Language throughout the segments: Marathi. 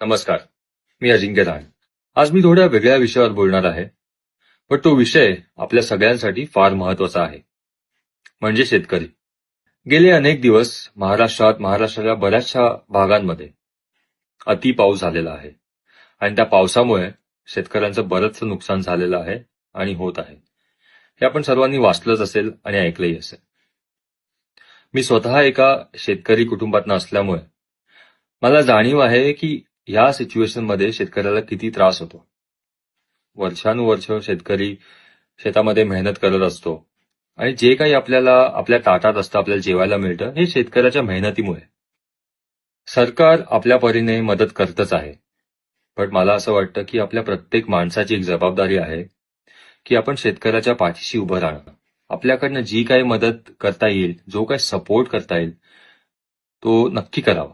नमस्कार. मी अजिंक्य राहण. आज मी थोड्या वेगळ्या विषयावर बोलणार आहे, पण तो विषय आपल्या सगळ्यांसाठी फार महत्वाचा आहे, म्हणजे शेतकरी. गेले अनेक दिवस महाराष्ट्राच्या बऱ्याचशा भागांमध्ये अति पाऊस झालेला आहे आणि त्या पावसामुळे शेतकऱ्यांचं बरंचसं नुकसान झालेलं आहे आणि होत आहे. हे आपण सर्वांनी वाचलंच असेल आणि ऐकलंही असेल. मी स्वतः एका शेतकरी कुटुंबातनं असल्यामुळे मला जाणीव आहे की ह्या सिच्युएशनमध्ये शेतकऱ्याला किती त्रास होतो. वर्षानुवर्ष शेतकरी शेतामध्ये मेहनत करत असतो आणि जे काही आपल्याला आपल्या ताटात असतं, आपल्याला जेवायला मिळतं, हे शेतकऱ्याच्या मेहनतीमुळे. सरकार आपल्या परीने मदत करतच आहे, पण मला असं वाटतं की आपल्या प्रत्येक माणसाची एक जबाबदारी आहे की आपण शेतकऱ्याच्या पाठीशी उभं राहणं. आपल्याकडनं जी काही मदत करता येईल, जो काही सपोर्ट करता येईल, तो नक्की करावा.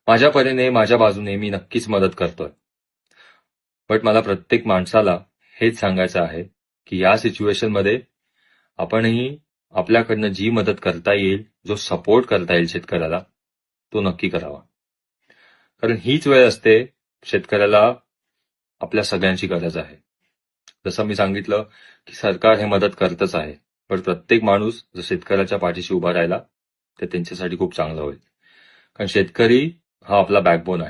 माझ्या परीने, माझ्या बाजूने मी नक्कीच मदत करतोय. पण मला प्रत्येक माणसाला हेच सांगायचं आहे की या सिच्युएशनमध्ये आपणही आपल्याकडनं जी मदत करता येईल, जो सपोर्ट करता येईल शेतकऱ्याला, तो नक्की करावा. कारण हीच वेळ असते शेतकऱ्याला आपल्या सगळ्यांची गरज आहे. जसं मी सांगितलं की सरकार हे मदत करतच आहे, पण प्रत्येक माणूस जर शेतकऱ्याच्या पाठीशी उभा राहिला तर त्यांच्यासाठी खूप चांगलं होईल. कारण शेतकरी हा आपला बॅकबोन आहे.